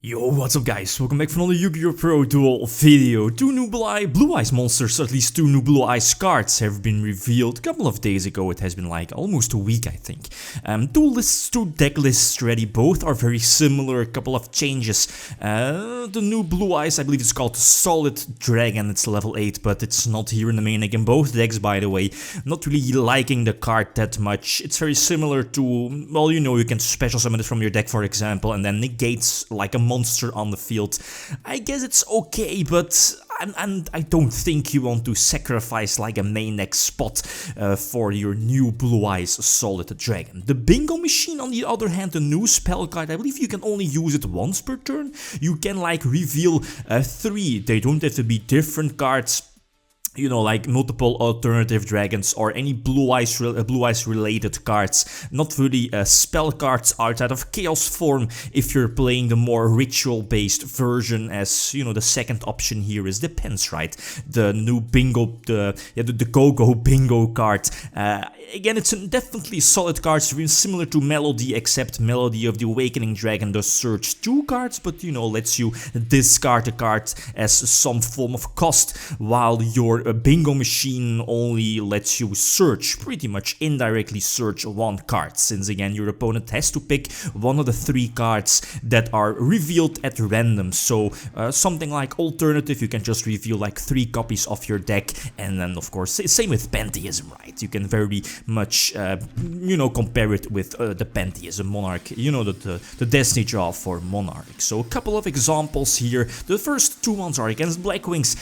Yo, what's up guys, welcome back for another YgoPro duel video. Two new Blue Eyes monsters, at least two new Blue Eyes cards have been revealed a couple of days ago. It has been like almost a week I think. Two deck lists ready, both are very similar, a couple of changes. The new Blue Eyes, I believe it's called Solid Dragon, it's level 8, but it's not here in the main deck in both decks by the way. Not really liking the card that much. It's very similar to, well, you know, you can special summon it from your deck for example, and then negates like a monster on the field. I guess it's okay, but I don't think you want to sacrifice like a main deck spot for your new Blue Eyes Solid Dragon. The Bingo Machine, on the other hand, the new spell card, I believe you can only use it once per turn. You can like reveal 3, they don't have to be different cards. You know, like multiple alternative dragons or any Blue Eyes related cards, not really spell cards outside of Chaos form if you're playing the more ritual based version, as you know the second option here is depends, right? The new bingo, the Go bingo card. Again, it's definitely solid cards, really similar to Melody, except Melody of the Awakening Dragon does search 2 cards, but you know, lets you discard a card as some form of cost, while your Bingo Machine only lets you search, pretty much indirectly search 1 card, since again your opponent has to pick one of the 3 cards that are revealed at random. So something like alternative, you can just reveal like 3 copies of your deck, and then of course same with Pantheism, right? You can very much you know, compare it with the Pantheism Monarch, you know, the Destiny draw for Monarch. So a couple of examples here. The first 2 ones are against Blackwings.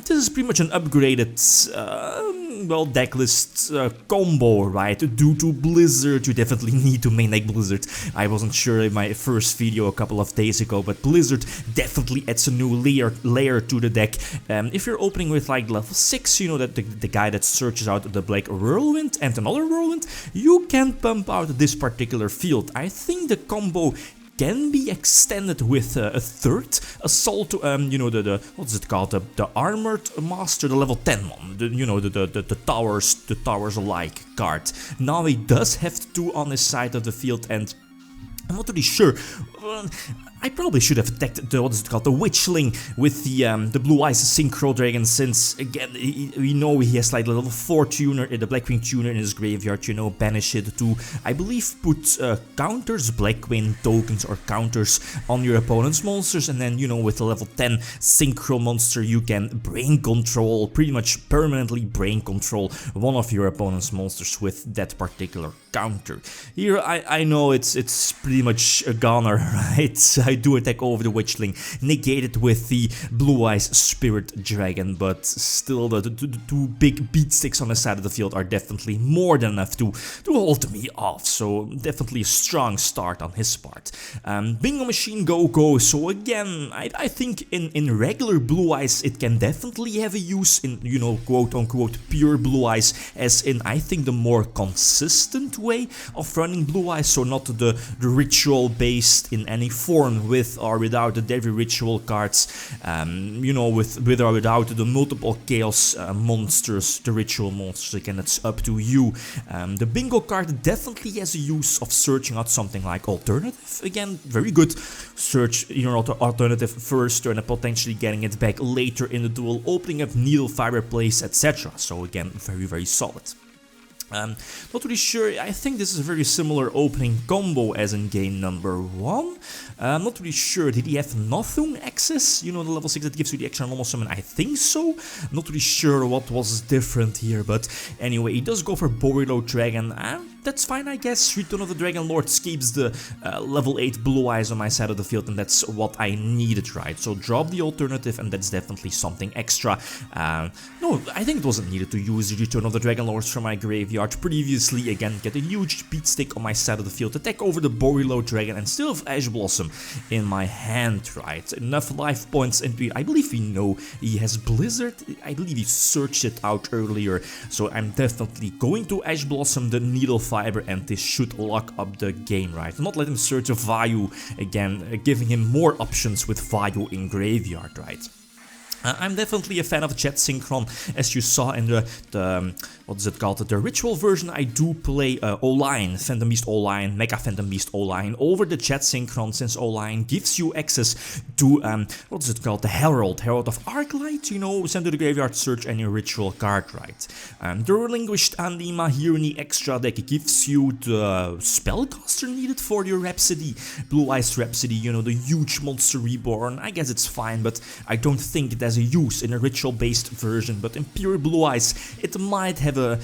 This is pretty much an upgraded well, decklist combo, right? Due to Blizzard, you definitely need to main deck Blizzard. I wasn't sure in my first video a couple of days ago, but Blizzard definitely adds a new layer to the deck. If you're opening with like level 6, you know, that the guy that searches out the Black Whirlwind and another Whirlwind, you can pump out this particular field. I think the combo can be extended with a third assault, you know, the what's it called, the Armored Master, the level 10 one, you know, the towers alike card. Now he does have 2 on his side of the field, and I'm not really sure. I probably should have attacked the, what is it called, the Witchling with the Blue Eyes Synchro Dragon, since again we know he has like the level 4 tuner, the Blackwing tuner in his graveyard, you know, banish it to, I believe, put counters, Blackwing tokens or counters on your opponent's monsters, and then, you know, with the level 10 Synchro monster you can brain control, pretty much permanently brain control one of your opponent's monsters with that particular counter. Here I know it's pretty much a goner, right? I do attack over the Witchling, negate it with the Blue Eyes Spirit Dragon, but still the 2 big beat sticks on the side of the field are definitely more than enough to hold me off, so definitely a strong start on his part. Bingo Machine go, so again, I think in regular Blue Eyes it can definitely have a use in, you know, quote unquote pure Blue Eyes, as in I think the more consistent way of running Blue Eyes, so not the ritual based in any form, with or without the Devi Ritual cards, you know, with or without the multiple Chaos monsters, the Ritual monsters, again, it's up to you. The Bingo card definitely has a use of searching out something like alternative, again, very good. Search your alternative first turn and potentially getting it back later in the duel, opening up Needle Fireplace, etc. So again, very solid. Not really sure, I think this is a very similar opening combo as in game number 1. I'm not really sure, did he have Nothung access? You know, the level 6 that gives you the extra normal summon, I think so. I'm not really sure what was different here, but anyway, he does go for Borillo Dragon, and that's fine I guess. Return of the Dragon Lord keeps the level 8 Blue Eyes on my side of the field, and that's what I needed, right? So drop the alternative, and that's definitely something extra. No, I think it wasn't needed to use the Return of the Dragon Lords from my graveyard previously. Again, get a huge beat stick on my side of the field, attack over the Borillo Dragon, and still have Ash Blossom in my hand, right? Enough life points, and I believe we know he has Blizzard. I believe he searched it out earlier, so I'm definitely going to Ash Blossom the Needle Fiber, and this should lock up the game, right? Not let him search a Vayu again, giving him more options with Vayu in graveyard, right? I'm definitely a fan of Jet Synchron, as you saw in the what is it called, the ritual version. I do play O-Line, Phantom Beast O-Line, Mega Phantom Beast O-Line over the Jet Synchron, since O-Line gives you access to, what is it called, the Herald of Arclight, you know, send to the graveyard, search any ritual card, right? The Relinquished Anima here in the extra deck gives you the Spellcaster needed for your Rhapsody, Blue Eyes Rhapsody, you know, the huge monster reborn. I guess it's fine, but I don't think it has a use in a ritual-based version, but in pure Blue Eyes, it might have a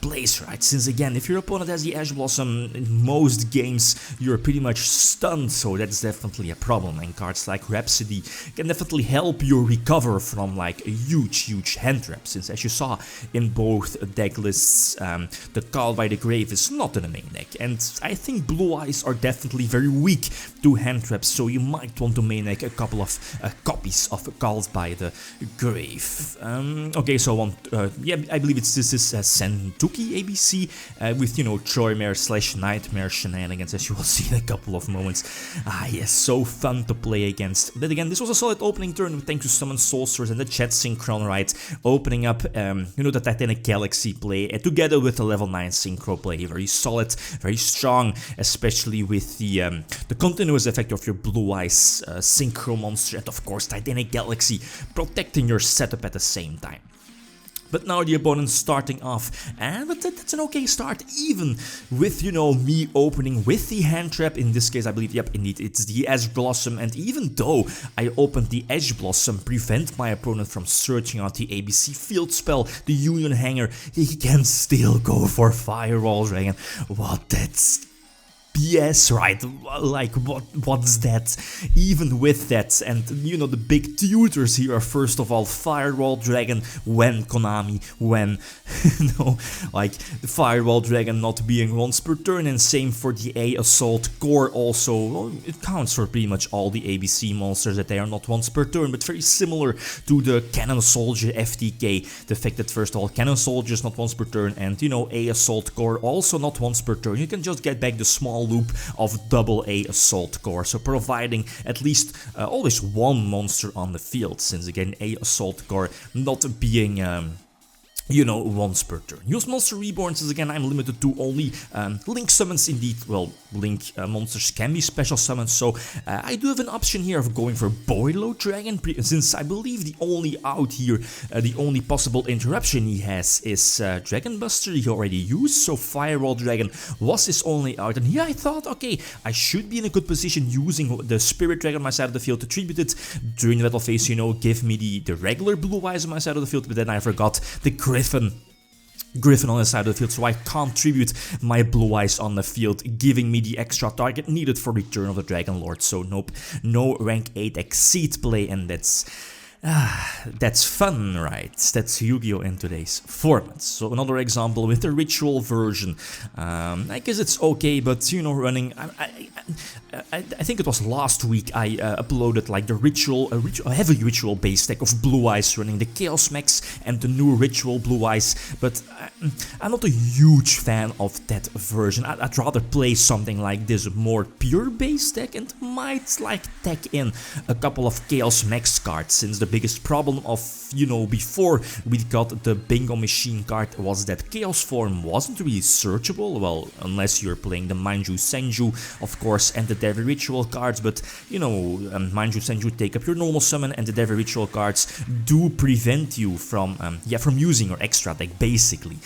place, right? Since again, if your opponent has the Ash Blossom, in most games you're pretty much stunned, so that's definitely a problem. And cards like Rhapsody can definitely help you recover from like a huge hand trap, since as you saw in both deck lists, the Call by the Grave is not in the main deck, and I think Blue Eyes are definitely very weak to hand traps, so you might want to main deck a couple of copies of Called by the Grave. Okay, so yeah, I believe this is Sentuki ABC with, you know, Troymare / Nightmare shenanigans, as you will see in a couple of moments. Ah yes, so fun to play against. But again, this was a solid opening turn thanks to Summon Soulsters and the Jet Synchron, right? Opening up, you know, the Titanic Galaxy play together with the level 9 Synchro play. Very solid, very strong, especially with the continuous effect of your Blue Eyes Synchro monster, and of course Titanic Galaxy protecting your setup at the same time. But now the opponent's starting off, and that's an okay start, even with, you know, me opening with the hand trap. In this case, I believe, yep, indeed, it's the Ash Blossom, and even though I opened the Ash Blossom, prevent my opponent from searching out the ABC field spell, the Union Hanger, he can still go for Firewall Dragon. What, that's BS, right? Like, what's that? Even with that, and you know, the big tutors here are first of all Firewall Dragon, when Konami, when no, like the Firewall Dragon not being once per turn, and same for the A Assault Core also. Well, it counts for pretty much all the ABC monsters that they are not once per turn, but very similar to the Cannon Soldier FTK. The fact that first of all Cannon Soldier is not once per turn, and you know, A Assault Core also not once per turn. You can just get back the small loop of double A Assault Core, so providing at least always one monster on the field, since again A Assault Core not being you know, once per turn. Use Monster Reborns, as again I'm limited to only Link summons indeed. Well, Link monsters can be special summons, so I do have an option here of going for Boilo Dragon, since I believe the only out here, the only possible interruption he has is Dragon Buster he already used, so Firewall Dragon was his only out, and here I thought, okay, I should be in a good position using the Spirit Dragon on my side of the field to tribute it during the battle phase, you know, give me the regular Blue Eyes on my side of the field, but then I forgot the Griffin on the side of the field, so I can't tribute my Blue Eyes on the field, giving me the extra target needed for Return of the Dragon Lord. So nope, no rank 8 Exceed play, and that's fun, right? That's Yu-Gi-Oh! In today's format. So another example with the ritual version. I guess it's okay, but you know, running. I think it was last week I uploaded like a heavy ritual based deck of Blue Eyes running the Chaos Max and the new ritual Blue Eyes, but I'm not a huge fan of that version. I'd rather play something like this, more pure base deck, and might like tag in a couple of Chaos Max cards, since the biggest problem of, you know, before we got the Bingo Machine card was that Chaos Form wasn't really searchable, well, unless you're playing the Manju Senju, of course, and the Devil Ritual cards, but, you know, Manju Senju take up your normal summon, and the Devil Ritual cards do prevent you from using your extra deck, basically.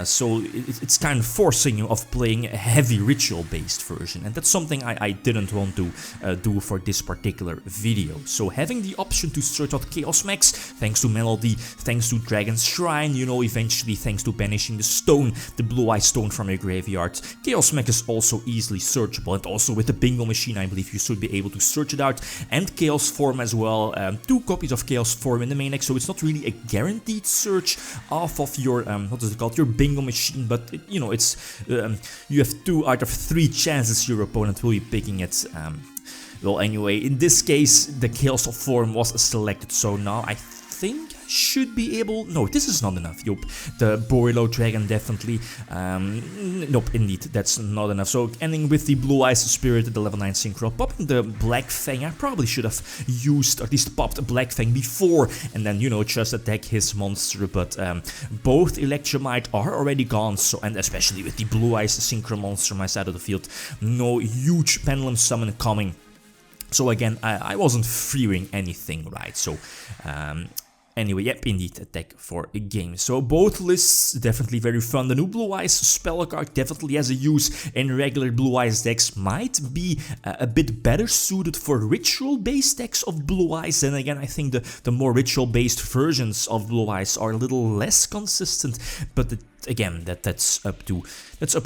So it's kind of forcing you of playing a heavy ritual-based version, and that's something I didn't want to do for this particular video. So having the option to search out Chaos Max, thanks to Melody, thanks to Dragon's Shrine, you know, eventually thanks to banishing the stone, the Blue Eye Stone from your graveyard, Chaos Max is also easily searchable, and also with the Bingo Machine I believe you should be able to search it out, and Chaos Form as well, 2 copies of Chaos Form in the main deck, so it's not really a guaranteed search off of your, what is it called, your Bingo Machine, but you know, it's, you have 2 out of 3 chances your opponent will be picking it. Well, anyway, in this case, the Chaos Form was selected, so now I think I should be able... No, this is not enough, yup. The Boilo Dragon definitely. Nope, indeed, that's not enough. So ending with the Blue Eyes Spirit, the level 9 Synchro, popping the Black Fang. I probably should have used, or at least popped a Black Fang before, and then, you know, just attack his monster, but both Electromite are already gone, so, and especially with the Blue Eyes Synchro monster on my side of the field, no huge Pendulum Summon coming. So again, I wasn't fearing anything, right? So, anyway, yep, indeed, attack for a game. So both lists definitely very fun. The new Blue Eyes spell card definitely has a use in regular Blue Eyes decks. Might be a bit better suited for ritual-based decks of Blue Eyes. And again, I think the more ritual-based versions of Blue Eyes are a little less consistent. But again, that's up to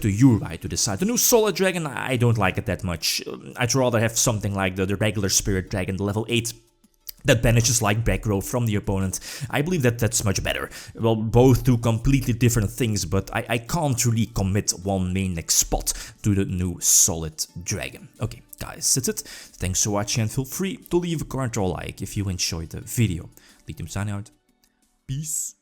you, right, to decide. The new Solid Dragon, I don't like it that much. I'd rather have something like the regular Spirit Dragon, the level 8. That banishes like back row from the opponent. I believe that that's much better. Well, both do completely different things, but I can't really commit one main deck spot to the new Solid Dragon. Okay, guys, that's it. Thanks for watching, and feel free to leave a comment or like if you enjoyed the video. Lithium signing out. Peace.